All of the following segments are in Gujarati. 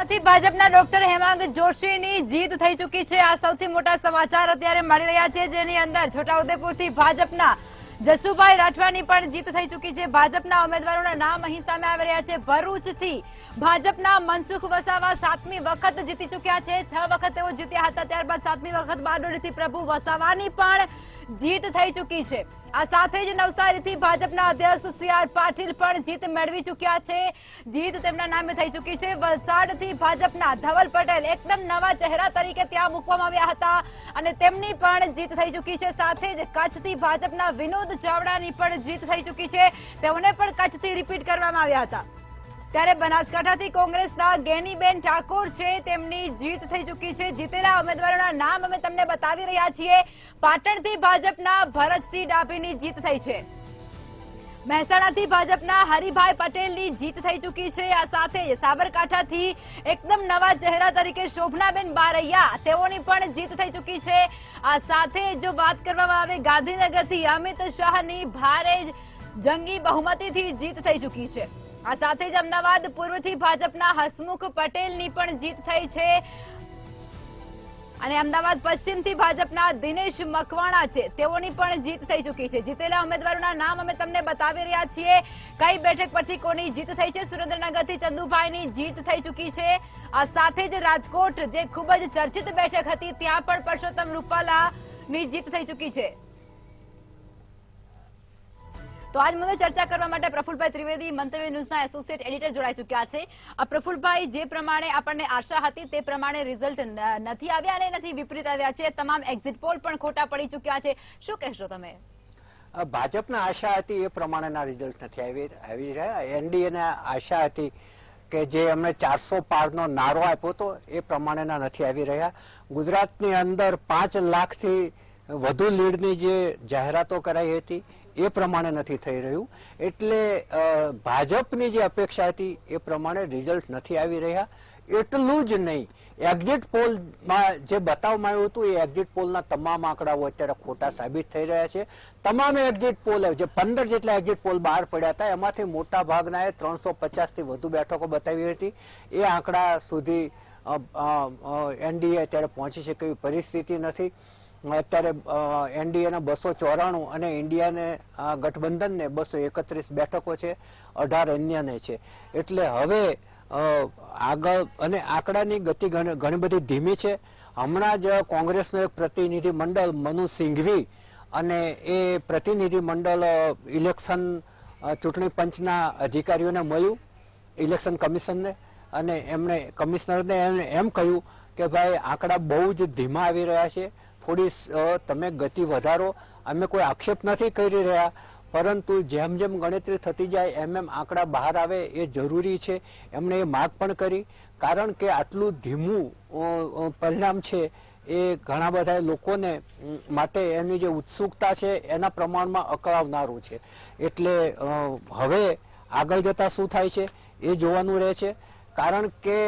મહેસાણાથી ભાજપના ડોક્ટર હેમાંગ જોશીની જીત થઈ ચૂકી છે। આ સૌથી મોટા સમાચાર અત્યારે મળી રહ્યા છે, જેની અંદર છોટાઉદેપુરથી ભાજપના જસુભાઈ રાઠવાની પણ જીત થઈ ચૂકી છે। ભાજપના ઉમેદવારોના નામ અહીં સામે આવી રહ્યા છે। ભરૂચથી ભાજપના મનસુખ વસાવા 7મી વખત જીતી ચૂક્યા છે। 6 વખત તેઓ જીત્યા હતા, ત્યારબાદ 7મી વખત બારડોલીથી પ્રભુ વસાવાની પણ જીત થઈ ચૂકી છે। આ સાથે જ નવસારીથી ભાજપના અધ્યક્ષ સી.આર. પાટીલ પણ જીત મેળવી ચૂક્યા છે। જીત તેમના નામે થઈ ચૂકી છે। વલસાડથી ભાજપના ધવલ પટેલ એકદમ નવા ચહેરા તરીકે ત્યાં મૂકવામાં આવ્યા હતા અને તેમની પણ જીત થઈ ચૂકી છે। સાથે જ કચ્છથી ભાજપના વિનોદ ચાવડાની પણ જીત થઈ ચૂકી છે। તેઓને પણ કચ્છથી રિપીટ કરવામાં આવ્યા હતા। ત્યારે બનાસકાંઠાથી કોંગ્રેસના ગેનીબેન ઠાકોર છે, તેમની જીત થઈ ચૂકી છે। જીતેલા ઉમેદવારોના નામ અમે તમને બતાવી રહ્યા છીએ। પાટણથી ભાજપના ભરતસિંહ ડાભીની જીત થઈ છે। મહેસાણાથી ભાજપના હરિભાઈ પટેલની જીત થઈ ચૂકી છે। આ સાથે સાબરકાંઠાથી એકદમ નવા ચહેરા તરીકે શોભનાબેન બારૈયા, તેઓની પણ જીત થઈ ચૂકી છે। આ સાથે જો વાત કરવામાં આવે ગાંધીનગરથી અમિત શાહની ભારે જંગી બહુમતીથી જીત થઈ ચૂકી છે। આ સાથે જ અમદાવાદ પૂર્વથી ભાજપના હસમુખ પટેલની પણ જીત થઈ છે અને અમદાવાદ પશ્ચિમથી ભાજપના દિનેશ મકવાણા છે, તેઓની પણ જીત થઈ ચૂકી છે। જીતેલા ઉમેદવારોના નામ અમે તમને બતાવી રહ્યા છીએ। કઈ બેઠક પરથી કોની જીત થઈ છે? સુરેન્દ્રનગરથી ચંદુભાઈની જીત થઈ ચૂકી છે। આ સાથે જ રાજકોટ, જે ખૂબ જ ચર્ચિત બેઠક હતી, ત્યાં પણ પરસોત્તમ રૂપાલાની જીત થઈ ચૂકી છે। તો આજ મુદ્દે ચર્ચા કરવા માટે પ્રફુલભાઈ ત્રિવેદી, મંતવ્ય ન્યૂઝના એસોસિએટ એડિટર જોડાઈ ચૂક્યા છે। આ પ્રફુલભાઈ, જે પ્રમાણે આપણને આશા હતી તે પ્રમાણે રિઝલ્ટ નથી આવ્યા અને નથી વિપરીત આવ્યા છે, તમામ એક્ઝિટ પોલ પણ ખોટા પડી ચૂક્યા છે, શું કહેશો તમે? ભાજપના આશા હતી એ પ્રમાણેના રિઝલ્ટ નથી આવી રહ્યા। એનડીએને આશા હતી કે જે એમણે 400 પારનો નારો આપ્યો હતો એ પ્રમાણેના નથી આવી રહ્યા। ગુજરાતની અંદર 5 લાખથી વધુ લીડની જે જાહેરાતો કરાઈ હતી એ પ્રમાણે નથી થઈ રહ્યું, એટલે ભાજપની જે અપેક્ષા હતી એ પ્રમાણે રિઝલ્ટ નથી આવી રહ્યા। એટલું જ નહીં, એક્ઝિટ પોલમાં જે બતાવવામાં આવ્યું હતું એ એક્ઝિટ પોલના તમામ આંકડાઓ અત્યારે ખોટા સાબિત થઈ રહ્યા છે। તમામ એક્ઝિટ પોલ, જે 15 જેટલા એક્ઝિટ પોલ બહાર પડ્યા હતા, એમાંથી મોટા ભાગના 350થી વધુ બેઠકો બતાવી હતી। એ આંકડા સુધી એનડીએ અત્યારે પહોંચી શકે એવી પરિસ્થિતિ નથી। અત્યારે એનડીએના 294 અને ઇન્ડિયાને ગઠબંધનને 231 બેઠકો છે, 18 અન્યને છે। એટલે હવે આગળ અને આંકડાની ગતિ ઘણી બધી ધીમી છે। હમણાં જ કોંગ્રેસનો એક પ્રતિનિધિ મંડળ મનુ સિંઘવી અને એ પ્રતિનિધિ મંડળ ઇલેક્શન ચૂંટણી પંચના અધિકારીઓને મળ્યું, ઇલેક્શન કમિશનને, અને એમણે કમિશનરને એમ કહ્યું કે ભાઈ આંકડા બહુ જ ધીમા આવી રહ્યા છે, થોડી તમે ગતિ વધારો। અમે કોઈ આક્ષેપ નથી કરી રહ્યા, પરંતુ જેમ જેમ ગણતરી થતી જાય એમ એમ આંકડા બહાર આવે એ જરૂરી છે। એમણે એ માગ પણ કરી, કારણ કે આટલું ધીમું પરિણામ છે એ ઘણા બધા લોકોને માટે એની જે ઉત્સુકતા છે એના પ્રમાણમાં અકળાવનારું છે। એટલે હવે આગળ જતા શું થાય છે એ જોવાનું રહે છે, કારણ કે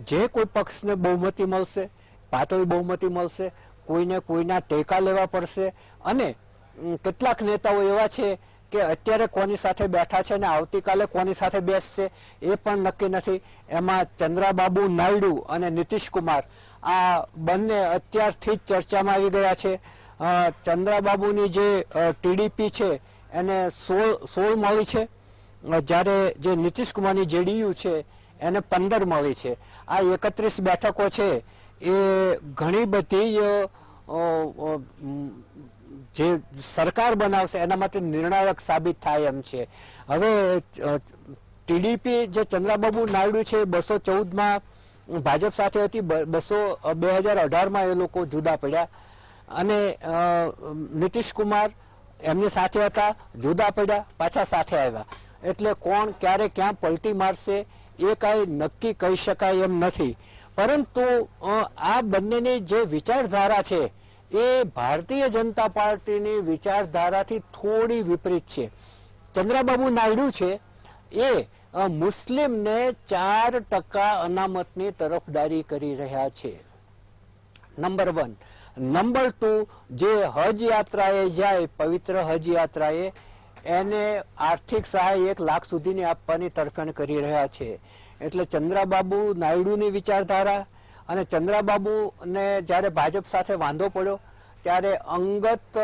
જે કોઈ પક્ષને બહુમતી મળશે, પાતળી બહુમતી મળશે, કોઈને કોઈના ટેકા લેવા પડશે, અને કેટલાક નેતાઓ એવા છે કે અત્યારે કોની સાથે બેઠા છે અને આવતીકાલે કોની સાથે બેસશે એ પણ નક્કી નથી। એમાં ચંદ્રાબાબુ નાયડુ અને નીતિશ કુમાર આ બંને અત્યારથી જ ચર્ચામાં આવી ગયા છે। ચંદ્રાબાબુની જે ટીડીપી છે એને 16 મળી છે, જ્યારે જે નીતિશ કુમારની જેડીયુ છે એને 15 મળી છે। આ 31 બેઠકો છે એ ઘણી બધી જે સરકાર બનાવશે એના માટે નિર્ણાયક સાબિત થાય એમ છે। હવે ટીડીપી જે ચંદ્રાબાબુ નાયડુ છે 214માં ભાજપ સાથે હતી, 2018માં એ લોકો જુદા પડ્યા, અને નીતિશ કુમાર એમની સાથે હતા, જુદા પડ્યા, પાછા સાથે આવ્યા। એટલે કોણ ક્યારે ક્યાં પલટી મારશે એ કાંઈ નક્કી કહી શકાય એમ નથી। પરંતુ આ બંનેની જે વિચારધારા છે એ ભારતીય જનતા પાર્ટીની વિચારધારાથી થોડી વિપરીત છે। ચંદ્રાબાબુ નાયડુ છે એ મુસ્લિમને 4% અનામતની તરફદારી કરી રહ્યા છે, નંબર 1। નંબર 2, જે હજ યાત્રાએ જાય, પવિત્ર હજ યાત્રાએ, એને આર્થિક સહાય 1 લાખ સુધીની આપવાની તરફેણ કરી રહ્યા છે। એટલે ચંદ્રાબાબુ નાયડુની વિચારધારા અને ચંદ્રાબાબુને જ્યારે ભાજપ સાથે વાંધો પડ્યો ત્યારે અંગત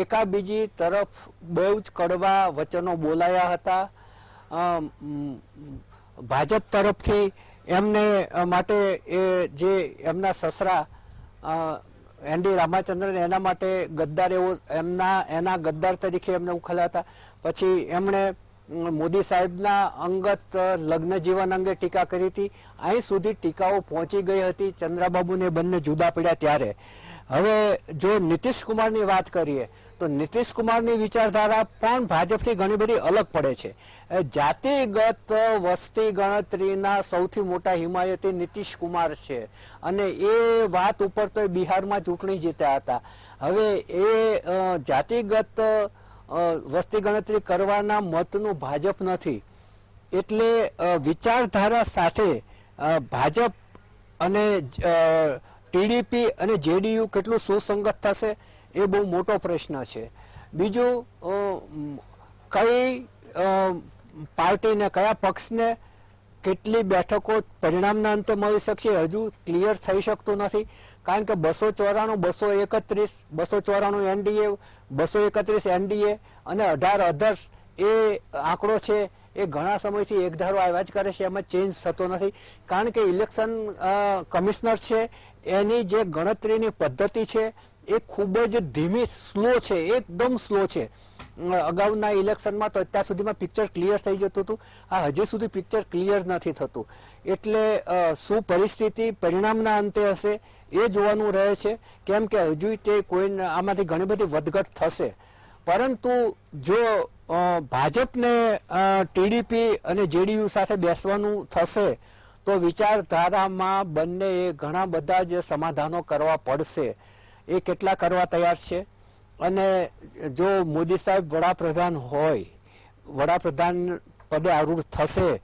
એકાબીજી તરફ બહુ જ કડવા વચનો બોલાયા હતા. ભાજપ તરફથી એમને માટે એ જે એમના સસરા એનડી રામચંદ્રન એના માટે ગદ્દાર એવો એના ગદ્દાર તરીકે એમને ઉખેલા હતા. પછી એમણે મોદી સાહેબના અંગત લગ્ન જીવન અંગે ટીકા કરી હતી. અહીં સુધી ટીકાઓ પહોંચી ગઈ હતી ચંદ્રાબાબુને બંને જુદા પડ્યા ત્યારે. હવે જો નીતિશ કુમારની વાત કરીએ તો નીતિશ કુમારની વિચારધારા પણ ભાજપથી ઘણી બધી અલગ પડે છે. જાતિગત વસ્તી ગણતરીના સૌથી મોટા હિમાયતી નીતિશ કુમાર છે અને એ વાત ઉપર તો બિહારમાં ચૂંટણી જીત્યા હતા. હવે એ જાતિગત વસ્તી ગણતરી કરવાના મતનું ભાજપ નથી. એટલે વિચારધારા સાથે ભાજપ અને ટીડીપી અને જેડીયુ કેટલું સુસંગત થશે એ બહુ મોટો પ્રશ્ન છે. બીજું કઈ પાર્ટીને કયા પક્ષને કેટલી બેઠકો પરિણામના અંતે મળી શકશે હજુ ક્લિયર થઈ શકતું નથી. કારણ કે 294, 231, 294 એનડીએ, 231 એનડીએ અને 18 અધર્સ એ આંકડો છે એ ઘણા સમયથી એકધારો આવ્યા જ કરે છે, એમાં ચેન્જ થતો નથી. કારણ કે ઇલેક્શન કમિશનર છે એની જે ગણતરીની પદ્ધતિ છે એ ખૂબ જ ધીમી, સ્લો છે, એકદમ સ્લો છે. અગાઉના ઇલેક્શનમાં તો અત્યાર સુધીમાં પિક્ચર ક્લિયર થઈ જતું હતું, આ હજી સુધી પિક્ચર ક્લિયર નથી થતું. એટલે શું પરિસ્થિતિ પરિણામના અંતે હશે એ જોવાનું રહે છે. કેમ કે હજુ તે કોઈ આમાંથી ઘણી બધી વધઘટ થશે. પરંતુ જો ભાજપને ટીડીપી અને જેડીયુ સાથે બેસવાનું થશે તો વિચારધારામાં બંને ઘણા બધા જ સમાધાનો કરવા પડશે. એ કેટલા કરવા તૈયાર છે. અને જો મોદી સાહેબ વડાપ્રધાન હોય, વડાપ્રધાન પદે આરૂઢ થશે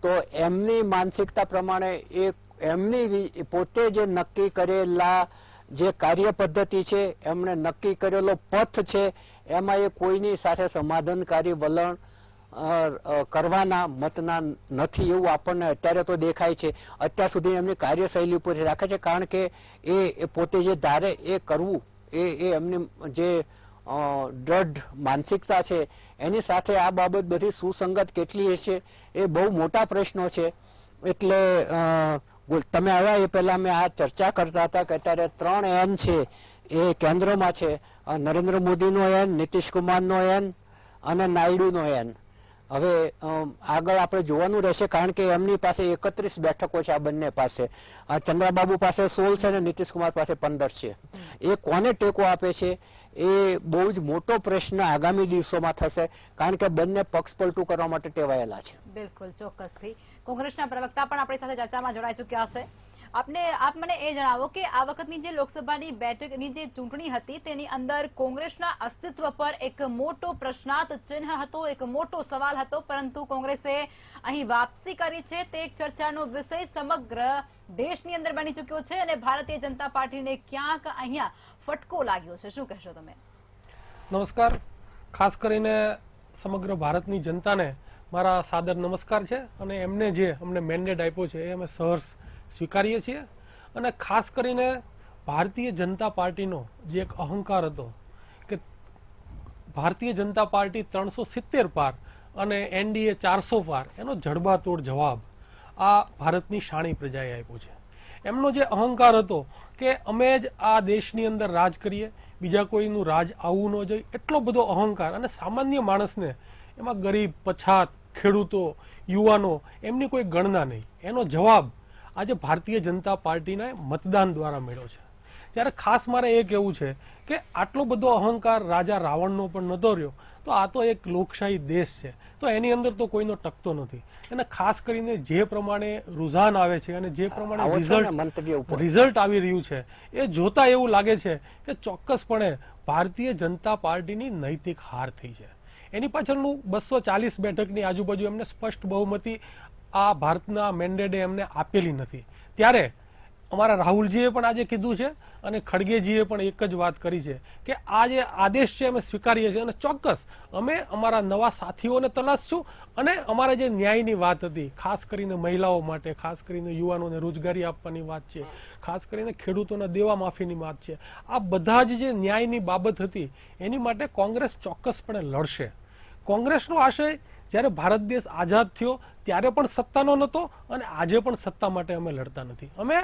તો એમની માનસિકતા પ્રમાણે એમની પોતે જે નક્કી કરેલા જે કાર્ય પદ્ધતિ છે, એમણે નક્કી કરેલો પથ છે, એમાં એ કોઈની સાથે સમાધાનકારી વલણ કરવાના મતના નથી એવું આપણને અત્યારે તો દેખાય છે. અત્યાર સુધી એમની કાર્યશૈલી ઉપર રાખે છે. કારણ કે એ પોતે જે ધારે એ કરવું એ એમની જે દ્રઢ માનસિકતા છે એની સાથે આ બાબત બધી સુસંગત કેટલી હશે એ બહુ મોટા પ્રશ્નો છે. એટલે તમે આવ્યા એ પહેલા મેં આ ચર્ચા કરતા હતા કે અત્યારે 3 એન છે એ કેન્દ્રમાં છે. નરેન્દ્ર મોદીનો એન, નીતિશ કુમારનો એન અને નાયડુનો એન. હવે આગળ આપણે જોવાનું રહેશે. કારણ કે એમની પાસે 31 બેઠકો છે આ બંને પાસે. ચંદ્રાબાબુ પાસે 16 છે અને નીતિશ કુમાર પાસે 15 છે. એ કોને ટેકો આપે છે એ બહુ જ મોટો પ્રશ્ન આગામી દિવસોમાં થશે. કારણ કે બંને પક્ષ પલટું કરવા માટે ટેવાયેલા છે. બિલકુલ, ચોક્કસથી. કોંગ્રેસના પ્રવક્તા પણ આપણી સાથે ચર્ચામાં જોડાઈ ચૂક્યા છે. આપ મને એ જણાવો કે આ વખતની જે લોકસભાની બેઠકની જે ચૂંટણી હતી તેની અંદર કોંગ્રેસના અસ્તિત્વ પર એક મોટો પ્રશ્નાર્થ ચિહ્ન હતો, એક મોટો સવાલ હતો. પરંતુ કોંગ્રેસે અહીં વાપસી કરી છે તે એક ચર્ચાનો વિષય સમગ્ર દેશની અંદર બની ચૂક્યો છે અને ભારતીય જનતા પાર્ટીને ક્યાંક અહીંયા ફટકો લાગ્યો છે. શું કહેશો તમે? નમસ્કાર. ખાસ કરીને સમગ્ર ભારતની જનતાને મારા સાદર નમસ્કાર છે. અને એમને જે અમને મેન્ડેટ આપ્યો છે એ અમે સહર્ષ સ્વીકારીએ છીએ. અને ખાસ કરીને ભારતીય જનતા પાર્ટીનો જે એક અહંકાર હતો કે ભારતીય જનતા પાર્ટી 370 પાર અને એનડીએ 400 પાર, એનો જડબાતોડ જવાબ આ ભારતની શાણી પ્રજાએ આપ્યો છે. એમનો જે અહંકાર હતો કે અમે જ આ દેશની અંદર રાજ કરીએ, બીજા કોઈનું રાજ આવવું ન જોઈએ, એટલો બધો અહંકાર. અને સામાન્ય માણસને એમાં ગરીબ, પછાત, ખેડૂતો, યુવાનો એમની કોઈ ગણના નહીં. એનો જવાબ આજે ભારતીય જનતા પાર્ટીના મતદાન દ્વારા મળ્યો છે. ત્યારે ખાસ મારે એ કહેવું છે કે આટલો બધો અહંકાર રાજા રાવણનો પણ નહોતો રહ્યો. તો આ તો એક લોકશાહી દેશ છે, તો એની અંદર તો કોઈનો ટકતો નથી. અને ખાસ કરીને જે પ્રમાણે રુઝાન આવે છે અને જે પ્રમાણે રિઝલ્ટ આવી રહ્યું છે એ જોતા એવું લાગે છે કે ચોક્કસપણે ભારતીય જનતા પાર્ટીની નૈતિક હાર થઈ છે. એની પાછળનું 240 બેઠકની આજુબાજુ એમને સ્પષ્ટ બહુમતી આ ભારતના મેન્ડેટે એમને આપેલી નથી. ત્યારે અમારા રાહુલજીએ પણ આજે કીધું છે અને ખડગેજીએ પણ એક જ વાત કરી છે કે આ જે આદેશ છે અમે સ્વીકારીએ છીએ અને ચોક્કસ અમે અમારા નવા સાથીઓને તલાશશું અને અમારા જે ન્યાયની વાત હતી, ખાસ કરીને મહિલાઓ માટે, ખાસ કરીને યુવાનોને રોજગારી આપવાની વાત છે, ખાસ કરીને ખેડૂતોના દેવા માફીની વાત છે, આ બધા જ જે ન્યાયની બાબત હતી એની માટે કોંગ્રેસ ચોક્કસપણે લડશે. કોંગ્રેસનો આશય જ્યારે ભારત દેશ આઝાદ થયો ત્યારે પણ સત્તાનો નહોતો અને આજે પણ સત્તા માટે અમે લડતા નથી. અમે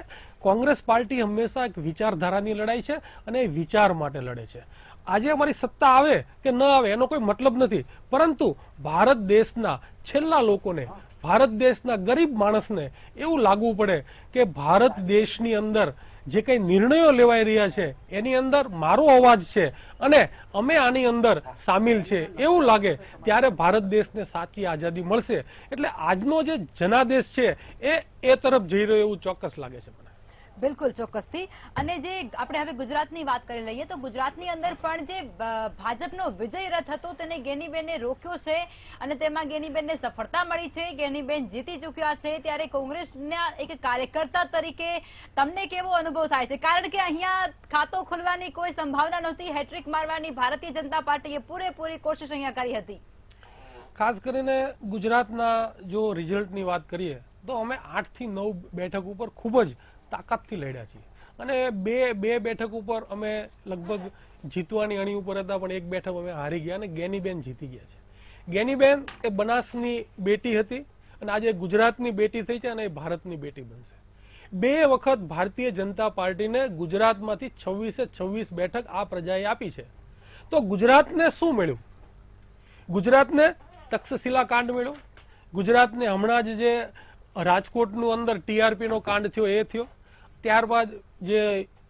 કોંગ્રેસ પાર્ટી હંમેશા એક વિચારધારાની લડાઈ છે અને એ વિચાર માટે લડે છે. આજે અમારી સત્તા આવે કે ન આવે એનો કોઈ મતલબ નથી, પરંતુ ભારત દેશના છેલ્લા લોકોને, ભારત દેશના ગરીબ માણસને એવું લાગવું પડે કે ભારત દેશની અંદર જે કંઈ નિર્ણયો લેવાઈ રહ્યા છે એની અંદર મારો અવાજ છે અને અમે આની અંદર સામેલ છે એવું લાગે ત્યારે ભારત દેશને સાચી આઝાદી મળશે. એટલે આજનો જે જનાદેશ છે એ તરફ જઈ રહ્યો એવું ચોક્કસ લાગે છે મને. બિલકુલ ચોક્કસથી. અને જે આપણે હવે ગુજરાતની વાત કરી લઈએ તો ગુજરાતની અંદર પણ જે ભાજપનો વિજય રથ હતો તેને ગેનીબેને રોક્યો છે અને તેમાં ગેનીબેનને સફળતા મળી છે. ગેનીબેન જીતી ચૂક્યા છે. ત્યારે કોંગ્રેસના એક કાર્યકર્તા તરીકે તમને કેવો અનુભવ થાય છે? કારણ કે અહીંયા ખાતું ખુલવાની કોઈ સંભાવના નહોતી, હેટ્રિક મારવાની ભારતીય જનતા પાર્ટીએ પૂરેપૂરી કોશિશ અહીંયા કરી હતી. ખાસ કરીને ગુજરાતના જો રિઝલ્ટની વાત કરીએ તો અમે 8 થી 9 બેઠક ઉપર ખૂબ જ તાકાતથી લડ્યા છીએ અને બે બેઠક ઉપર અમે લગભગ જીતવાની અણી ઉપર હતા, પણ એક બેઠક અમે હારી ગયા અને ગેનીબેન જીતી ગયા છે. ગેનીબેન એ બનાસની બેટી હતી અને આજે ગુજરાતની બેટી થઈ છે અને એ ભારતની બેટી બનશે. 2 વખત ભારતીય જનતા પાર્ટીને ગુજરાતમાંથી 26 બેઠક આ પ્રજાએ આપી છે. તો ગુજરાતને શું મળ્યું? ગુજરાતને તક્ષશિલા કાંડ મળ્યો, ગુજરાતને હમણાં જ જે રાજકોટનું અંદર ટીઆરપી નો કાંડ થયો એ થયો, ત્યારબાદ જે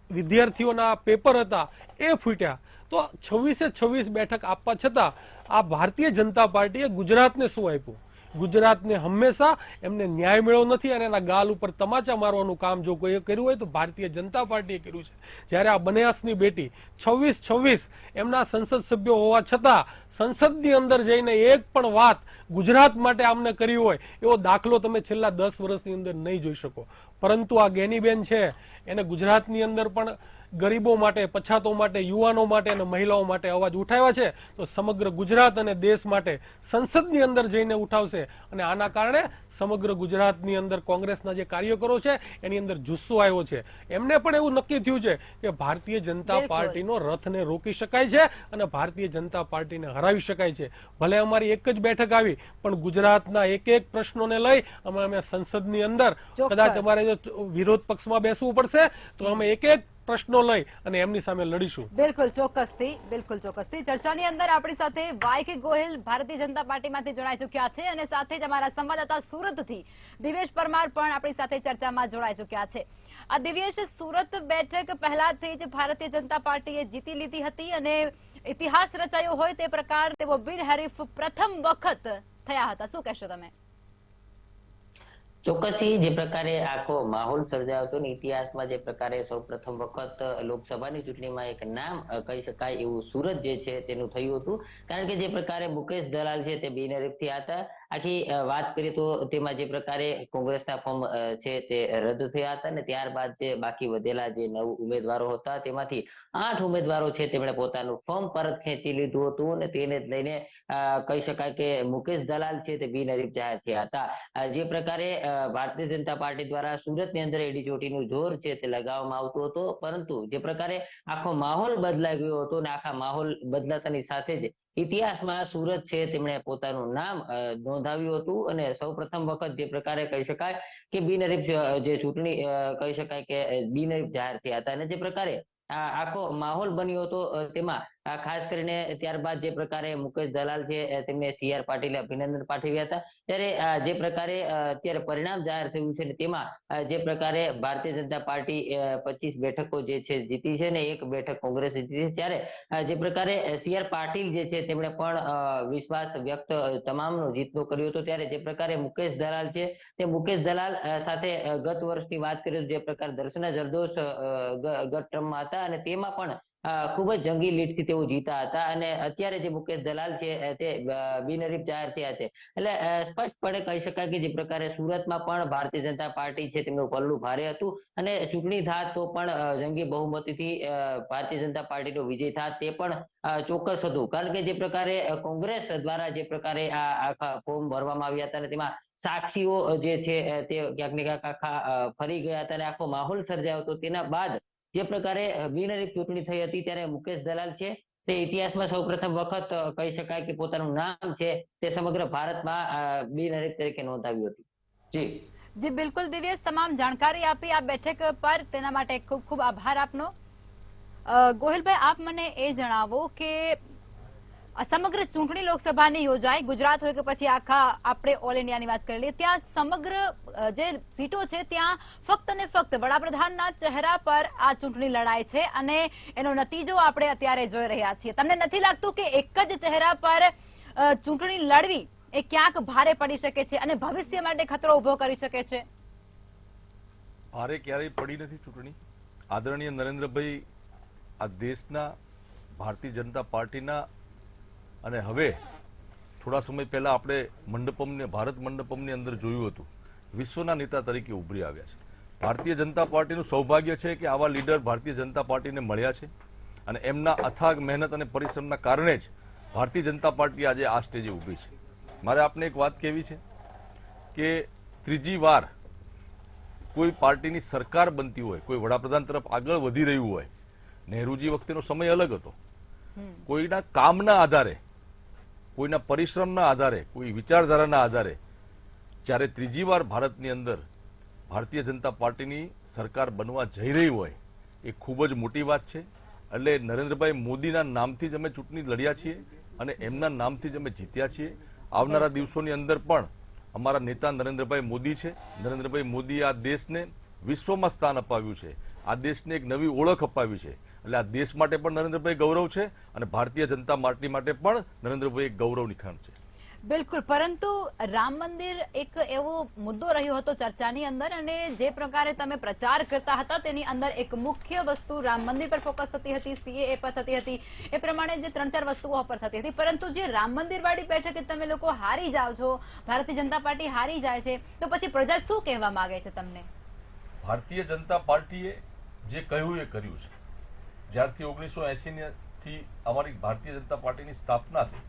વિદ્યાર્થીઓના પેપર હતા એ ફૂટ્યા. તો 26 બેઠક આપવા છતાં આ ભારતીય જનતા પાર્ટીએ ગુજરાતને શું આપ્યું? ગુજરાતને હંમેશા એમને ન્યાય મળ્યો નથી અને એના ગાલ ઉપર તમાચા મારવાનું કામ જો કોઈ કર્યું હોય તો ભારતીય જનતા પાર્ટીએ કર્યું છે. જ્યારે આ બનાસની બેટી 26 એમના સંસદ સભ્યો હોવા છતાં સંસદની અંદર જઈને એક પણ વાત ગુજરાત માટે આમને કરી હોય એવો દાખલો તમે છેલ્લા 10 વર્ષની અંદર નહીં જોઈ શકો. પરંતુ આ ગેનીબેન છે એને ગુજરાતની અંદર પણ ગરીબો માટે, પછાતો માટે, યુવાનો માટે અને મહિલાઓ માટે અવાજ ઉઠાવ્યા છે તો સમગ્ર ગુજરાત અને દેશ માટે સંસદની અંદર જઈને ઉઠાવશે અને આના કારણે સમગ્ર ગુજરાતની અંદર કોંગ્રેસના જે કાર્યકરો છે એની અંદર જુસ્સો આવ્યો છે. એમને પણ એવું નક્કી થયું છે કે ભારતીય જનતા પાર્ટીનો રથને રોકી શકાય છે અને ભારતીય જનતા પાર્ટીને હરાવી શકાય છે. ભલે અમારી એક જ બેઠક આવી પણ ગુજરાતના એક પ્રશ્નોને લઈ અમે સંસદની અંદર કદાચ અમારે જો વિરોધ પક્ષમાં બેસવું પડશે તો અમે એક પ્રશ્નો લઈ અને એમની સામે લડીશું. બિલકુલ ચોક્કસથી. ચર્ચાની અંદર આપણી સાથે વાય ગોહિલ ભારતીય જનતા પાર્ટીમાંથી જોડાઈ ચુક્યા છે અને સાથે જ અમારા સંવાદદાતા સુરતથી દિવેશ પરમાર પણ આપણી સાથે ચર્ચામાં જોડાઈ ચુક્યા છે. આ દિવેશ, સુરત બેઠક પહેલાથી જ ભારતીય જનતા પાર્ટીએ જીતી લીધી હતી અને ઇતિહાસ રચાયો હોય તે પ્રકાર તેઓ બિનહરીફ પ્રથમ વખત થયા હતા. શું કહેશો તમે? ચોક્કસથી જે પ્રકારે આખો માહોલ સર્જાયો હતો ને ઇતિહાસમાં જે પ્રકારે સૌ પ્રથમ વખત લોકસભાની ચૂંટણીમાં એક નામ કહી શકાય એવું સુરત જે છે તેનું થયું હતું. કારણ કે જે પ્રકારે મુકેશ દલાલ છે તે બિનહરીફથી હતા. આખી વાત કરીએ તો તેમાં જે પ્રકારે કોંગ્રેસના ફોર્મ છે તે રદ થયા હતા અને ત્યારબાદ જે બાકી વધેલા જે 9 ઉમેદવારો હતા તેમાંથી 8 ઉમેદવારો છે તેમણે પોતાનું ફોર્મ પરત ખેંચી લીધું હતું અને તેને જ લઈને કહી શકાય કે મુકેશ દલાલ છે તે બિનહરીફ જાહેર થયા હતા. જે પ્રકારે ભારતીય જનતા પાર્ટી દ્વારા સુરતની અંદર એડીચોટીનું જોર છે તે લગાવવામાં આવતું હતો, પરંતુ જે પ્રકારે આખો માહોલ બદલાઈ ગયો હતો અને આખા માહોલ બદલાતાની સાથે જ ઇતિહાસમાં સુરત છે તેમણે પોતાનું નામ નોંધાવ્યું હતું અને સૌપ્રથમ વખત જે પ્રકારે કહી શકાય કે બિનહરીફ જે ચૂંટણી કહી શકાય કે બિનહરીફ જાહેર થયા હતા અને જે પ્રકારે આખો માહોલ બન્યો હતો તેમાં ખાસ કરીને ત્યારબાદ જે પ્રકારે મુકેશ દલાલ છે તેમને CR પાટીલે અભિનંદન પાઠવ્યા હતા. ત્યારે જે પ્રકારે અત્યારે પરિણામ જાહેર થયું છે તેમાં જે પ્રકારે ભારતીય જનતા પાર્ટી 25 બેઠકો જે છે જીતી છે ને 1 બેઠક કોંગ્રેસે જીતી છે. ત્યારે જે પ્રકારે CR પાટીલ જે છે તેમણે પણ વિશ્વાસ વ્યક્ત તમામનો જીતનો કર્યો હતો. ત્યારે જે પ્રકારે મુકેશ દલાલ છે તે મુકેશ દલાલ સાથે ગત વર્ષની વાત કરીએ તો જે પ્રકારે દર્શના જરદોશ ગત ટર્મમાં હતા અને તેમાં પણ ખૂબ જ જંગી લીડથી તેઓ જીતા હતા અને અત્યારે જે મુકેશ દલાલ છે તે બિનહરીફ જાહેર થયા છે. એટલે સ્પષ્ટપણે કહી શકાય કે જે પ્રકારે સુરતમાં પણ ભારતીય જનતા પાર્ટી છે તેમનું પલ્લું ભારે હતું અને ચૂંટણી થાત તો પણ જંગી બહુમતીથી ભારતીય જનતા પાર્ટીનો વિજય થાત તે પણ ચોક્કસ હતું. કારણ કે જે પ્રકારે કોંગ્રેસ દ્વારા જે પ્રકારે આ આખા ફોર્મ ભરવામાં આવ્યા હતા અને તેમાં સાક્ષીઓ જે છે તે ક્યાંક ને ક્યાંક આખા ફરી ગયા હતા અને આખો માહોલ સર્જાયો હતો. તેના બાદ જે પ્રકારે બિનહરીફ ચૂંટણી થઈ હતી ત્યારે મુકેશ દલાલ છે તે ઇતિહાસમાં સૌપ્રથમ વખત કહી શકાય કે પોતાનું નામ છે તે સમગ્ર ભારતમાં બિનહરીફ તરીકે નોંધાવ્યું હતું. જી જી બિલકુલ દિવ્યેશ, તમામ જાણકારી આપી આ બેઠક પર તેના માટે ખૂબ ખૂબ આભાર આપનો. ગોહિલભાઈ, આપ મને એ જણાવો કે સમગ્ર ચૂંટણી લોકસભાની યોજાઈ, ગુજરાત હોય કે પછી આખા આપણે ઓલ ઇન્ડિયાની વાત કરી લઈએ, ત્યાં સમગ્ર જે સીટો છે ત્યાં ફક્ત ને ફક્ત વડાપ્રધાનના ચહેરા પર આ ચૂંટણી લડાય છે અને એનો નતીજો આપણે અત્યારે જોઈ રહ્યા છીએ. તમને નથી લાગતું કે એક જ ચહેરા પર ચૂંટણી લડવી એ ક્યાંક ભારે પડી શકે છે અને ભવિષ્ય માટે ખતરો ઉભો કરી શકે છે? ભારે ક્યારેય પડી નથી ચૂંટણી. આદરણીય નરેન્દ્રભાઈ આ દેશના ભારતીય જનતા પાર્ટીના અને હવે થોડા સમય પહેલા આપણે ભારત મંડપમની અંદર જોયું હતું, વિશ્વના નેતા તરીકે ઉભરી આવ્યા છે. ભારતીય જનતા પાર્ટીનું સૌભાગ્ય છે કે આવા લીડર ભારતીય જનતા પાર્ટીને મળ્યા છે અને એમના અથાગ મહેનત અને પરિશ્રમના કારણે જ ભારતીય જનતા પાર્ટી આજે આ સ્ટેજે ઊભી છે. મારે આપને એક વાત કહેવી છે કે ત્રીજી વાર કોઈ પાર્ટીની સરકાર બનતી હોય, કોઈ વડાપ્રધાન તરફ આગળ વધી રહ્યું હોય, નહેરુજી વખતેનો સમય અલગ હતો, કોઈના કામના આધારે, કોઈના પરિશ્રમના આધારે, કોઈ વિચારધારાના આધારે જ્યારે ત્રીજી વાર ભારતની અંદર ભારતીય જનતા પાર્ટીની સરકાર બનવા જઈ રહી હોય એ ખૂબ જ મોટી વાત છે. એટલે નરેન્દ્રભાઈ મોદીના નામથી જ અમે ચૂંટણી લડ્યા છીએ અને એમના નામથી જ અમે જીત્યા છીએ. આવનારા દિવસોની અંદર પણ અમારા નેતા નરેન્દ્રભાઈ મોદી છે. નરેન્દ્રભાઈ મોદીએ આ દેશને વિશ્વમાં સ્થાન અપાવ્યું છે, આ દેશને એક નવી ઓળખ અપાવી છે. એટલે આ દેશ માટે પણ નરેન્દ્રભાઈ ગૌરવ છે અને ભારતીય જનતા પાર્ટી માટે પણ નરેન્દ્રભાઈ એક ગૌરવની ક્ષણ છે. બિલકુલ, પરંતુ રામ મંદિર એક એવો મુદ્દો રહ્યો હતો ચર્ચાની અંદર અને જે પ્રકારે તમે પ્રચાર કરતા હતા તેની અંદર એક મુખ્ય વસ્તુ રામ મંદિર પર ફોકસ થતી હતી, CAA પર થતી હતી, એ પ્રમાણે જે 3-4 વસ્તુઓ પર થતી હતી. પરંતુ જે રામ મંદિર વાળી બેઠકે તમે લોકો હારી જાઓ છો, ભારતીય જનતા પાર્ટી હારી જાય છે, તો પછી પ્રજા શું કહેવા માંગે છે તમને? ભારતીય જનતા પાર્ટીએ જે કહ્યું એ કર્યું છે. જ્યારથી 1980 થી અમારી ભારતીય જનતા પાર્ટીની સ્થાપના થઈ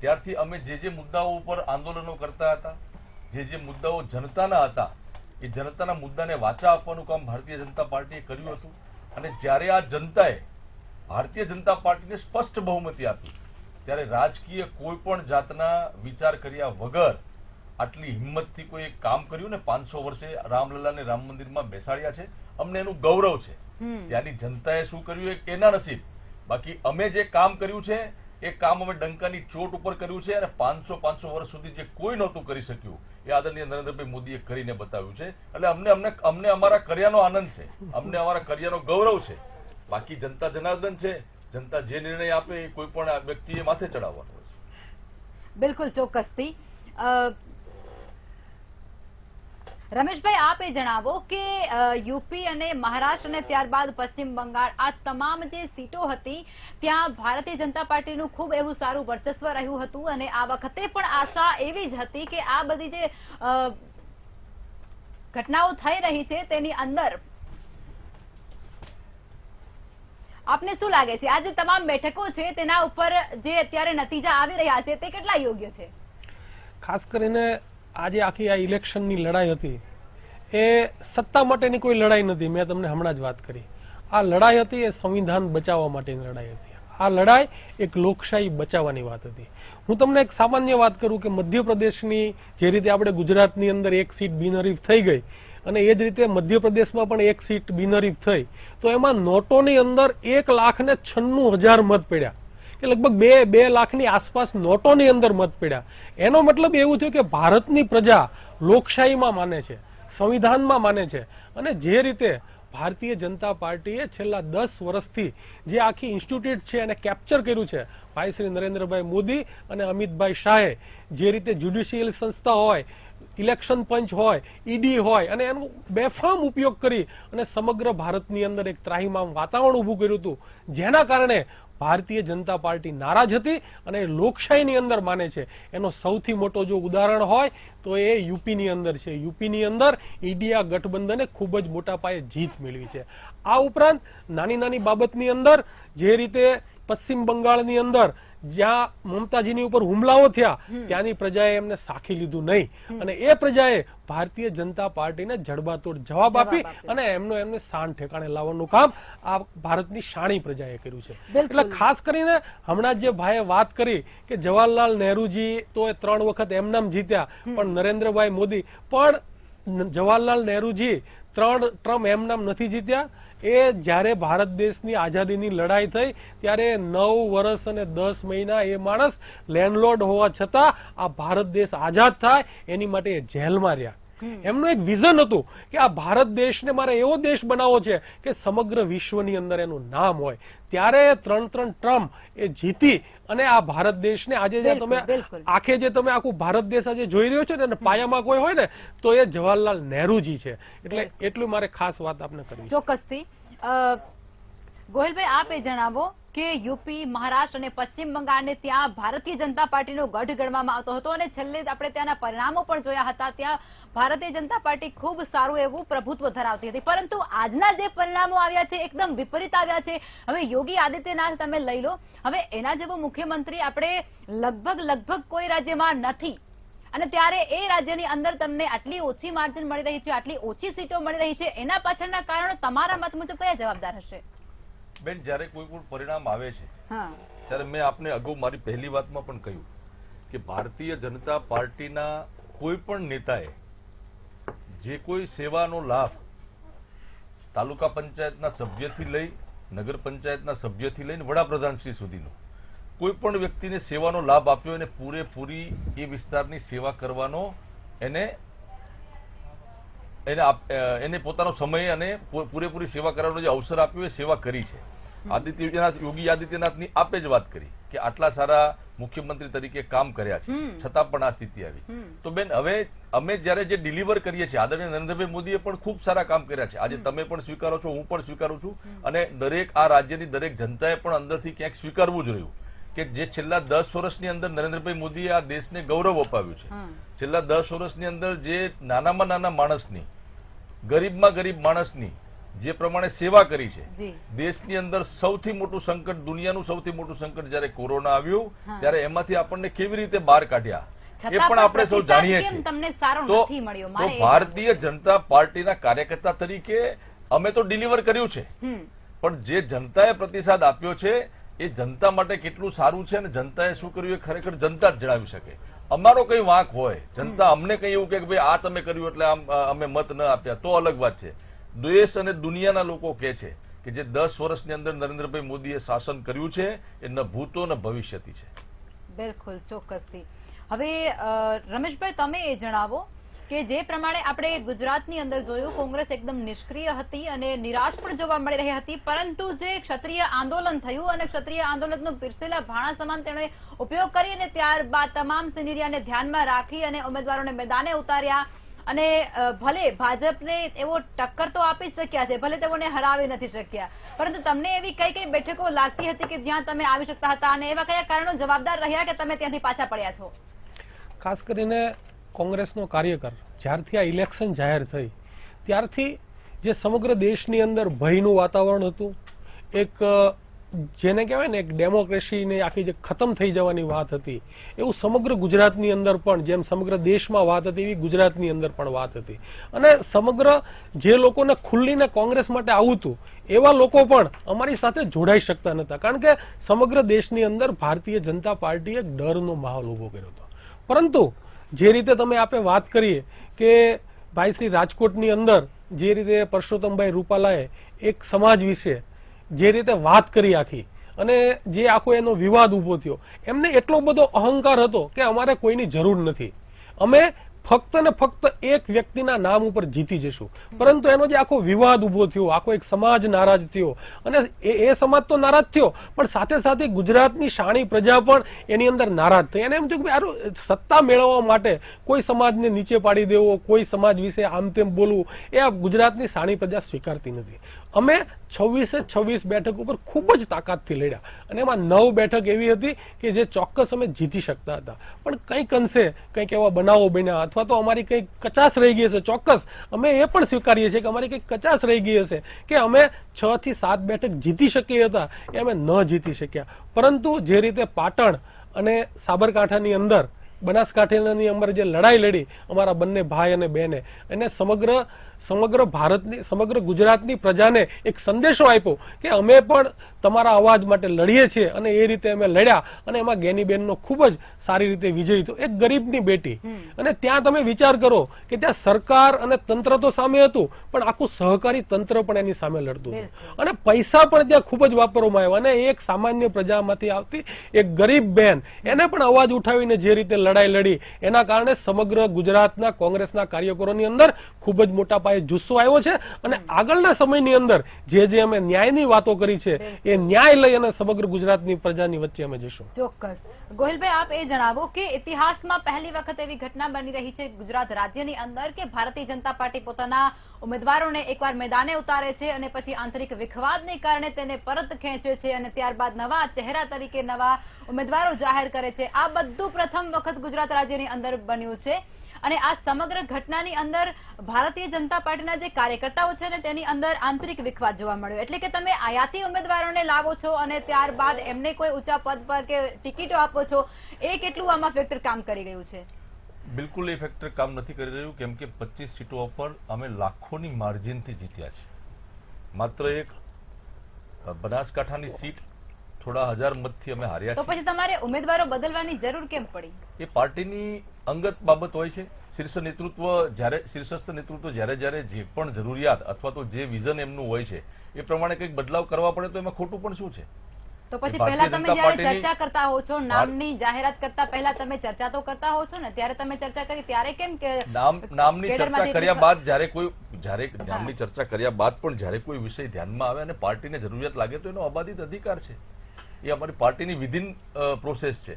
ત્યારથી અમે જે મુદ્દાઓ ઉપર આંદોલનો કરતા હતા, જે મુદ્દાઓ જનતાના હતા, એ જનતાના મુદ્દાને વાચા આપવાનું કામ ભારતીય જનતા પાર્ટીએ કર્યું હતું. અને જ્યારે આ જનતાએ ભારતીય જનતા પાર્ટીને સ્પષ્ટ બહુમતી આપી ત્યારે રાજકીય કોઈ પણ જાતના વિચાર કર્યા વગર આટલી હિંમતથી કોઈ એક કામ કર્યું ને 500 વર્ષે રામલલાને રામ મંદિરમાં બેસાડ્યા છે. અમને એનું ગૌરવ છે. ત્યાંની જનતાએ શું કર્યું એના નસીબ. બાકી અમે જે કામ કર્યું છે એ કામ અમે ડંકાની ચોટ ઉપર કર્યું છે અને 500 વર્ષ સુધી જે કોઈ નહોતું કરી શક્યું એ આદરણીય નરેન્દ્રભાઈ મોદીએ કરીને બતાવ્યું છે. એટલે અમને અમારા કર્યાનો આનંદ છે, અમને અમારા કર્યાનો ગૌરવ છે. બાકી જનતા જનાર્દન છે, જનતા જે નિર્ણય આપે એ કોઈ પણ વ્યક્તિએ માથે ચડાવવાનો હોય છે. બિલકુલ, ચોક્કસથી. રમેશભાઈ, આપ એ જણાવો કે યુપી અને મહારાષ્ટ્ર અને ત્યારબાદ પશ્ચિમ બંગાળ આ તમામ જે સીટો હતી ત્યાં ભારતીય જનતા પાર્ટીનું ખૂબ એવું સારું વર્ચસ્વ રહ્યું હતું અને આ વખતે પણ આશા એવી જ હતી કે આ બધી જે ઘટનાઓ થઈ રહી છે તેની અંદર આપને શું લાગે છે આ જે તમામ બેઠકો છે તેના ઉપર જે અત્યારે નતીજા આવી રહ્યા છે તે કેટલા યોગ્ય છે? ખાસ કરીને આજે આખી આ ઇલેક્શનની લડાઈ હતી એ સત્તા માટેની કોઈ લડાઈ નથી. મેં તમને હમણાં જ વાત કરી, આ લડાઈ હતી એ સંવિધાન બચાવવા માટેની લડાઈ હતી. આ લડાઈ એક લોકશાહી બચાવવાની વાત હતી. હું તમને એક સામાન્ય વાત કરું કે મધ્યપ્રદેશની જે રીતે આપણે ગુજરાતની અંદર એક સીટ બિનહરીફ થઈ ગઈ અને એ જ રીતે મધ્યપ્રદેશમાં પણ એક સીટ બિનહરીફ થઈ, તો એમાં નોટોની અંદર 1,96,000 મત પડ્યા કે લગભગ 2 લાખની આસપાસ નોટોની અંદર મત પડ્યા. એનો મતલબ એવું થયું કે ભારતની પ્રજા લોકશાહીમાં માને છે, સંવિધાનમાં માને છે. અને જે રીતે ભારતીય જનતા પાર્ટીએ છેલ્લા 10 વર્ષથી જે આખી ઇન્સ્ટિટ્યૂટ છે એને કેપ્ચર કર્યું છે, ભાઈ શ્રી નરેન્દ્રભાઈ મોદી અને અમિતભાઈ શાહે જે રીતે જ્યુડિશિયલ સંસ્થા હોય, ઇલેક્શન પંચ હોય, ઈડી હોય અને એનો બેફામ ઉપયોગ કરી અને સમગ્ર ભારતની અંદર એક ત્રાહિમામ વાતાવરણ ઊભું કર્યું હતું, જેના કારણે ભારતીય જનતા પાર્ટી નારાજ હતી અને લોકશાહીની અંદર માને છે. એનો સૌથી મોટો જો ઉદાહરણ હોય તો એ યુપીની અંદર છે. યુપીની અંદર ઇન્ડિયા ગઠબંધને ખૂબ જ મોટા પાયે જીત મેળવી છે. આ ઉપરાંત નાની નાની બાબતની અંદર જે રીતે પશ્ચિમ બંગાળની અંદર જ્યાં મમતાજીની ઉપર હુમલાઓ થયા ત્યાંની પ્રજાએ એમને સાખી લીધું નહીં અને એ પ્રજાએ ભારતીય જનતા પાર્ટીને જડબાતોડ જવાબ આપી અને એમને શાન ઠેકાણે લાવવાનું કામ આ ભારતની શાણી પ્રજાએ કર્યું છે. એટલે ખાસ કરીને હમણાં જે ભાઈએ વાત કરી કે જવાહરલાલ નહેરુજી તો 3 વખત એમનામ જીત્યા, પણ નરેન્દ્રભાઈ મોદી પણ જવાહરલાલ નહેરુજી 3 ટર્મ એમનામ નથી જીત્યા. એ જ્યારે ભારત દેશની આઝાદીની લડાઈ થઈ ત્યારે 9 વર્ષ અને 10 મહિના એ માણસ લેન્ડલોર્ડ હોવા છતાં આ ભારત દેશ આઝાદ થાય એની માટે જેલમાં રહ્યા. એમનું એક વિઝન હતું કે આ ભારત દેશને મારે એવો દેશ બનાવવો છે કે સમગ્ર વિશ્વની અંદર એનું નામ હોય. ત્યારે 3 ટર્મ એ જીતી અને આ ભારત દેશને આજે જે તમે તમે આખું ભારત દેશ આજે જોઈ રહ્યો છો ને પાયામાં કોઈ હોય ને તો એ જવાહરલાલ નહેરુજી છે. એટલે એટલું મારે ખાસ વાત આપને કરવી. ચોક્કસથી ગોહિલભાઈ, આપ એ જણાવો કે યુપી, મહારાષ્ટ્ર અને પશ્ચિમ બંગાળને ત્યાં ભારતીય જનતા પાર્ટીનો ગઢ ગણવામાં આવતો હતો અને છેલ્લે આપણે ત્યાંના પરિણામો પણ જોયા હતા. ત્યાં ભારતીય જનતા પાર્ટી ખૂબ સારું એવું પ્રભુત્વ ધરાવતી હતી, પરંતુ આજના જે પરિણામો આવ્યા છે એકદમ વિપરીત આવ્યા છે. હવે યોગી આદિત્યનાથ તમે લઈ લો, હવે એના જેવો મુખ્યમંત્રી આપણે લગભગ કોઈ રાજ્યમાં નથી અને ત્યારે એ રાજ્યની અંદર તમને આટલી ઓછી માર્જિન મળી રહી છે, આટલી ઓછી સીટો મળી રહી છે. એના પાછળના કારણો તમારા મત મુજબ કયા જવાબદાર હશે? બેન, જ્યારે કોઈ પણ પરિણામ આવે છે ત્યારે મેં આપને અગાઉ મારી પહેલી વાતમાં પણ કહ્યું કે ભારતીય જનતા પાર્ટીના કોઈ પણ નેતાએ જે કોઈ સેવાનો લાભ તાલુકા પંચાયતના સભ્યથી લઈ નગર પંચાયતના સભ્યથી લઈને વડાપ્રધાન શ્રી સુધીનો કોઈ પણ વ્યક્તિને સેવાનો લાભ આપ્યો અને પૂરેપૂરી એ વિસ્તારની સેવા કરવાનો એને પોતાનો સમય અને પૂરેપૂરી સેવા કરવાનો જે અવસર આપ્યો એ સેવા કરી છે. યોગી આદિત્યનાથની આપે જ વાત કરી કે આટલા સારા મુખ્યમંત્રી તરીકે કામ કર્યા છે, છતાં પણ આ સ્થિતિ આવી. તો બેન, હવે અમે જયારે જે ડિલિવર કરીએ છીએ, આદરણીય નરેન્દ્રભાઈ મોદીએ પણ ખૂબ સારા કામ કર્યા છે. આજે તમે પણ સ્વીકારો છો, હું પણ સ્વીકારું છું અને દરેક આ રાજ્યની દરેક જનતાએ પણ અંદરથી ક્યાંક સ્વીકારવું જ રહ્યું કે જે છેલ્લા 10 વર્ષની અંદર નરેન્દ્રભાઈ મોદીએ આ દેશને ગૌરવ અપાવ્યું છે. છેલ્લા 10 વર્ષની અંદર જે નાનામાં નાના માણસની, ગરીબમાં ગરીબ માણસની જે પ્રમાણે સેવા કરી છે, દેશની અંદર સૌથી મોટું સંકટ, દુનિયાનું સૌથી મોટું સંકટ જયારે કોરોના આવ્યું ત્યારે એમાંથી આપણને કેવી રીતે બહાર કાઢ્યા એ પણ આપણે સૌ જાણીએ છીએ. તો ભારતીય જનતા પાર્ટીના કાર્યકર્તા તરીકે અમે તો ડિલિવર કર્યું છે, પણ જે જનતાએ પ્રતિસાદ આપ્યો છે એ જનતા માટે કેટલું સારું છે અને જનતાએ શું કર્યું એ ખરેખર જનતા જ જણાવી શકે. અમારો કઈ વાંક હોય, જનતા અમને કઈ એવું કે ભાઈ આ તમે કર્યું એટલે અમે મત ન આપ્યા તો અલગ વાત છે. દેશ અને દુનિયાના લોકો કહે છે કે જે 10 વર્ષની અંદર નરેન્દ્રભાઈ મોદીએ શાસન કર્યું છે એ ન ભૂતો ન ભવિષ્યથી છે. બિલકુલ, ચોક્કસથી. હવે રમેશભાઈ, તમે એ જણાવો કે જે પ્રમાણે આપણે ગુજરાતની અંદર જોયું, કોંગ્રેસ એકદમ નિષ્ક્રિય હતી અને નિરાશ પણ જોવા મળી રહી હતી, પરંતુ જે ક્ષત્રિય આંદોલન થયું અને ક્ષત્રિય આંદોલનનો પીરસેલા ભાણા સમાન તેણે ઉપયોગ કરી અને ત્યારબાદ તમામ સિનેરિયાને ધ્યાનમાં રાખી અને ઉમેદવારોને મેદાને ઉતાર્યા અને ભલે ભાજપને એવો ટક્કર તો આપી શક્યા છે, ભલે તેઓને હરાવી નથી શક્યા, પરંતુ તમને એવી કઈ બેઠકો લાગતી હતી કે જ્યાં તમે આવી શકતા હતા અને એવા કયા કારણો જવાબદાર રહ્યા કે તમે ત્યાંથી પાછા પડ્યા છો? ખાસ કરીને કોંગ્રેસનો કાર્યકર જ્યારથી આ ઇલેક્શન જાહેર થઈ ત્યારથી જે સમગ્ર દેશની અંદર ભયનું વાતાવરણ હતું, એક જેને કહેવાય ને એક ડેમોક્રેસીને આખી જે ખતમ થઈ જવાની વાત હતી, એવું સમગ્ર ગુજરાતની અંદર પણ જેમ સમગ્ર દેશમાં વાત હતી એવી ગુજરાતની અંદર પણ વાત હતી. અને સમગ્ર જે લોકોને ખુલ્લીને કોંગ્રેસ માટે આવું હતું એવા લોકો પણ અમારી સાથે જોડાઈ શકતા નહોતા, કારણ કે સમગ્ર દેશની અંદર ભારતીય જનતા પાર્ટીએ એક ડરનો માહોલ ઉભો કર્યો હતો. પરંતુ જે રીતે તમે આપે વાત કરીએ કે ભાઈ શ્રી રાજકોટની અંદર જે રીતે પરસોત્તમભાઈ રૂપાલાએ એક સમાજ વિશે જે રીતે વાત કરી આખી અને જે આખો એનો વિવાદ ઉભો થયો, એમને એટલો બધો અહંકાર હતો કે અમારે કોઈની જરૂર નથી, અમે ફક્ત ને ફક્ત એક વ્યક્તિના નામ ઉપર જીતી જશું, પરંતુ એનો જે આખો વિવાદ ઉભો થયો, આખો એક સમાજ નારાજ થયો, અને એ સમાજ તો નારાજ થયો, પણ સાથે સાથે ગુજરાતની શાણી પ્રજા પણ એની અંદર નારાજ થઈ. એને એમ થયું કે આરું સત્તા મેળવવા માટે કોઈ સમાજને નીચે પાડી દેવો, કોઈ સમાજ વિશે આમ તેમ બોલવું, એ આ ગુજરાતની શાણી પ્રજા સ્વીકારતી નથી. અમે 26 બેઠક ઉપર ખૂબ જ તાકાતથી લડ્યા, અને એમાં 9 બેઠક એવી હતી કે જે ચોક્કસ અમે જીતી શકતા હતા, પણ કંઈક અંશે કંઈક એવા બનાવો બન્યા, અથવા તો અમારી કંઈક કચાશ રહી ગઈ હશે. ચોક્કસ અમે એ પણ સ્વીકારીએ છીએ કે અમારી કંઈક કચાશ રહી ગઈ હશે કે અમે 6 થી 7 બેઠક જીતી શકીએ હતા, એ અમે ન જીતી શક્યા. પરંતુ જે રીતે પાટણ અને સાબરકાંઠાની અંદર, બનાસકાંઠાની અંદર જે લડાઈ લડી અમારા બંને ભાઈ અને બહેને, એને સમગ્ર ભારતની, સમગ્ર ગુજરાતની પ્રજાને એક સંદેશો આપ્યો કે અમે પણ તમારા અવાજ માટે લડીએ છીએ, અને એ રીતે અમે લડ્યા, અને એમાં ગેનીબેનનો ખૂબ જ સારી રીતે વિજય થયો. એક ગરીબની બેટી, અને ત્યાં તમે વિચાર કરો કે ત્યાં સરકાર અને તંત્ર તો સામે હતું, પણ આખું સહકારી તંત્ર પણ એની સામે લડતું હતું, અને પૈસા પણ ત્યાં ખૂબ જ વાપરવામાં આવ્યા, અને એક સામાન્ય પ્રજામાંથી આવતી એક ગરીબ બહેન, એને પણ અવાજ ઉઠાવીને જે રીતે લડાઈ લડી, એના કારણે સમગ્ર ગુજરાતના કોંગ્રેસના કાર્યકરોની અંદર ખૂબ જ મોટા પાયે જુસ્સો આવ્યો છે. અને આગળના સમયની અંદર જે અમે ન્યાયની વાતો કરી છે, એ ન્યાય લઈ અને સમગ્ર ગુજરાતની પ્રજાની વચ્ચે અમે જઈશું. ચોક્કસ. ગોહિલભાઈ, આપ એ જણાવો કે ઇતિહાસમાં પહેલી વખત એવી ઘટના બની રહી છે ગુજરાત રાજ્યની અંદર કે ભારતીય જનતા પાર્ટી પોતાના ઉમેદવારોને એકવાર મેદાને ઉતારે છે, અને પછી આંતરિક વિખવાદને કારણે તેને પરત ખેંચે છે, અને ત્યારબાદ નવા ચહેરા તરીકે નવા ઉમેદવારો જાહેર કરે છે. આ બધું પ્રથમ વખત ગુજરાત રાજ્યની અંદર બન્યું છે, અને આ સમગ્ર ઘટનાની અંદર ભારતીય જનતા પાર્ટીના જે કાર્યકર્તાઓ છે ને તેની અંદર આંતરિક વિખવાદ જોવા મળ્યો. એટલે કે તમે આયાતી ઉમેદવારોને લાવો છો અને ત્યારબાદ એમને કોઈ ઊંચા પદ પર કે ટિકિટો આપો છો, એ કેટલું આમાં ફેક્ટર કામ કરી ગયું છે? બિલકુલ એ ફેક્ટર કામ નથી કરી રહ્યું, કેમ કે 25 સીટો ઉપર અમે લાખોની માર્જિનથી જીત્યા છે. માત્ર એક બનાસકાંઠાની સીટ થોડા હજાર મતથી અમે હાર્યા તો છીએ. પછી તમારે ઉમેદવારો બદલવાની જરૂર કેમ પડી? એ પાર્ટીની અંગત બાબત હોય છે. શીર્ષસ્થ નેતૃત્વ જ્યારે જે પણ જરૂરિયાત અથવા તો જે વિઝન એમનું હોય છે એ પ્રમાણે કંઈક બદલાવ કરવા પડે તો એમાં ખોટું પણ શું છે? તો પછી પહેલા તમે જ્યારે ચર્ચા કરતા હો છો, નામની જાહેરાત કરતા પહેલા તમે ચર્ચા તો કરતા હો છો ને, ત્યારે તમે ચર્ચા કરી ત્યારે કેમ કે નામની ચર્ચા કર્યા બાદ જ્યારે નામની ચર્ચા કર્યા બાદ પણ જ્યારે કોઈ વિષય ધ્યાનમાં આવે અને પાર્ટીને જરૂરિયાત લાગે તો એનો અબાધિત અધિકાર છે. એ અમારી પાર્ટીની વિધિન પ્રોસેસ છે.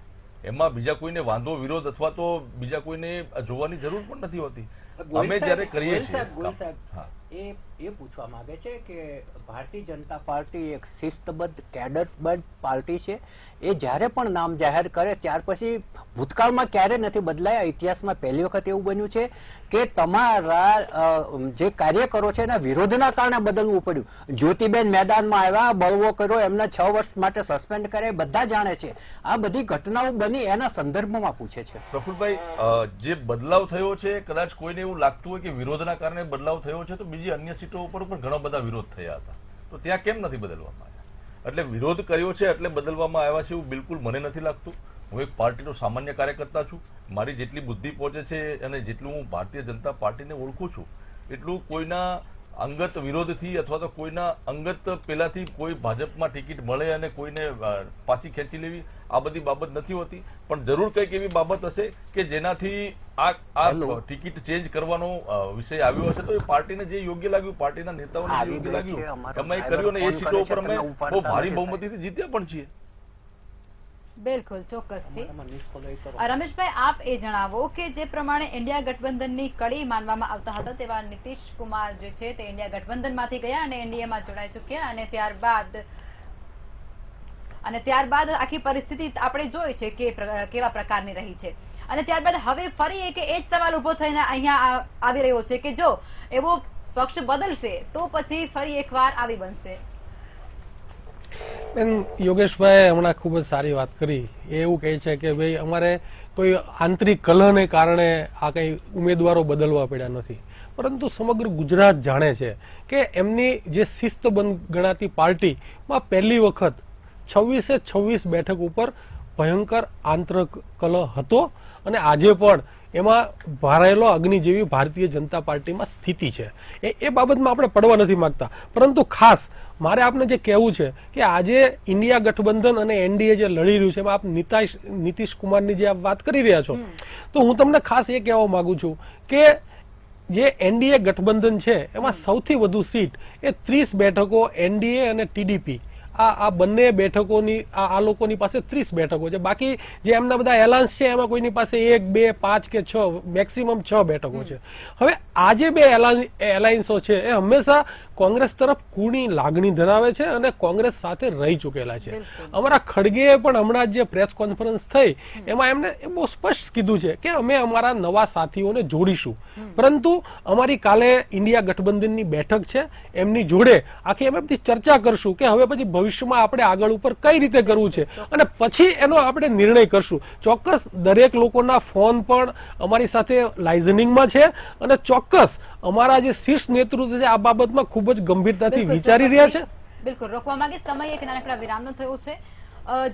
એમાં બીજા કોઈને વાંધો, વિરોધ અથવા તો બીજા કોઈને જોવાની જરૂર પણ નથી હોતી. અમે જ્યારે કરીએ છીએ એ પૂછવા માંગે છે કે ભારતીય જનતા પાર્ટી એક શિસ્તબદ્ધ કેડરબદ્ધ પાર્ટી છે. એ જ્યારે પણ નામ જાહેર કરે ત્યાર પછી ભૂતકાળમાં ક્યારે નથી બદલાયા. ઇતિહાસમાં પહેલી વખત એવું બન્યું છે કે તમારા જે કાર્યકરો છે એના વિરોધના કારણે બદલવું પડ્યું. જ્યોતિબેન મેદાનમાં આવ્યા, બળવો કર્યો, એમને 6 વર્ષ માટે સસ્પેન્ડ કરે, બધા જાણે છે. આ બધી ઘટનાઓ બની એના સંદર્ભમાં પૂછે છે. પ્રફુલભાઈ, જે બદલાવ થયો છે, કદાચ કોઈને એવું લાગતું હોય કે વિરોધના કારણે બદલાવ થયો છે, તો બીજી અન્ય સીટો ઉપર પણ ઘણા બધા વિરોધ થયા હતા, તો ત્યાં કેમ નથી બદલવામાં આવ્યા? એટલે વિરોધ કર્યો છે એટલે બદલવામાં આવ્યા છે એવું બિલકુલ મને નથી લાગતું. હું એક પાર્ટીનો સામાન્ય કાર્યકર્તા છું. મારી જેટલી બુદ્ધિ પહોંચે છે અને જેટલું હું ભારતીય જનતા પાર્ટીને ઓળખું છું એટલું કોઈના અંગત વિરોધથી અથવા તો કોઈના અંગત પેલાથી કોઈ ભાજપમાં ટિકિટ મળે અને કોઈને પાછી ખેંચી લેવી, આ બધી બાબત નથી હોતી. પણ જરૂર કંઈક એવી બાબત હશે કે જેનાથી આ ટિકિટ ચેન્જ કરવાનો વિષય આવ્યો હશે, તો એ પાર્ટીને જે યોગ્ય લાગ્યું, પાર્ટીના નેતાઓને જે યોગ્ય લાગ્યું અમે કર્યું, અને એ સીટો ઉપર અમે બહુ ભારી બહુમતીથી જીત્યા પણ છીએ. બિલકુલ, ચોક્કસથી. રમેશભાઈ, આપ એ જણાવો કે જે પ્રમાણે ઇન્ડિયા ગઠબંધનની કડી માનવામાં આવતા હતા તેવા નીતિશ કુમાર જે છે તે ઇન્ડિયા ગઠબંધનમાંથી ગયા અને એનડીએમાં જોડાઈ ચૂક્યા, અને ત્યારબાદ આખી પરિસ્થિતિ આપણે જોઈ છે કે કેવા પ્રકારની રહી છે. અને ત્યારબાદ હવે ફરી એક એ જ સવાલ ઉભો થઈને અહીંયા આવી રહ્યો છે કે જો એવો પક્ષ બદલશે તો પછી ફરી એકવાર આવી બનશે. યોગેશભાઈ હમણાં ખૂબ જ સારી વાત કરી. એ એવું કહે છે કે ભાઈ અમારે કોઈ આંતરિક કલહને કારણે આ કંઈ ઉમેદવારો બદલવા પડ્યા નથી, પરંતુ સમગ્ર ગુજરાત જાણે છે કે એમની જે શિસ્તબદ્ધ ગણાતી પાર્ટીમાં પહેલી વખત 26 બેઠક ઉપર ભયંકર આંતરિક કલહ હતો, અને આજે પણ એમાં ભરાયેલો અગ્નિ જેવી ભારતીય જનતા પાર્ટીમાં સ્થિતિ છે. એ બાબતમાં આપણે પડવા નથી માંગતા, પરંતુ ખાસ મારે આપને જે કહેવું છે કે આજે ઇન્ડિયા ગઠબંધન અને એનડીએ જે લડી રહ્યું છે એમાં આપ નીતિશ કુમારની જે આપ વાત કરી રહ્યા છો, તો હું તમને ખાસ એ કહેવા માંગુ છું કે જે એનડીએ ગઠબંધન છે એમાં સૌથી વધુ સીટ એ 30 બેઠકો એનડીએ અને ટીડીપી આ બંને બેઠકોની આ લોકોની પાસે 30 બેઠકો છે. બાકી જે એમના બધા એલાયન્સ છે એમાં કોઈની પાસે 1, 2, 5 કે 6 મેક્સિમમ 6 બેઠકો છે. હવે આ જે બે એલાયન્સો છે એ હંમેશા કોંગ્રેસ તરફ કુણી લાગણી ધરાવે છે અને કોંગ્રેસ સાથે રહી ચૂકેલા છે. અમારા ખડગેએ પણ હમણાં જે પ્રેસ કોન્ફરન્સ થઈ એમાં એમને બહુ સ્પષ્ટ કીધું છે કે અમે અમારા નવા સાથીઓને જોડીશું, પરંતુ અમારી કાલે ઇન્ડિયા ગઠબંધનની બેઠક છે એમની જોડે આખી અમે બધી ચર્ચા કરશું કે હવે પછી ભવિષ્યમાં આપણે આગળ ઉપર કઈ રીતે કરવું છે અને પછી એનો આપણે નિર્ણય કરશું. ચોક્કસ દરેક લોકોના ફોન પણ અમારી સાથે લાઇઝનિંગમાં છે અને ચોક્કસ અમારા જે શીર્ષ નેતૃત્વ છે આ બાબતમાં ખૂબ જ ગંભીરતાથી વિચારી રહ્યા છે. બિલકુલ રોકવા માંગે સમય એક નાનકડા વિરામનો થયો છે.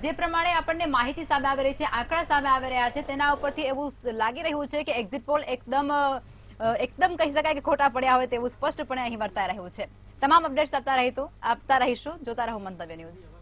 જે પ્રમાણે આપણને માહિતી સામે આવી રહી છે, આંકડા સામે આવી રહ્યા છે, તેના ઉપરથી એવું લાગી રહ્યું છે કે એક્ઝિટ પોલ એકદમ કહી શકાય કે ખોટા પડ્યા હોય તેવું સ્પષ્ટપણે અહીં વર્તાઈ રહ્યું છે. તમામ અપડેટ્સ આપતા રહીશું. જોતા રહો મંતવ્ય ન્યૂઝ.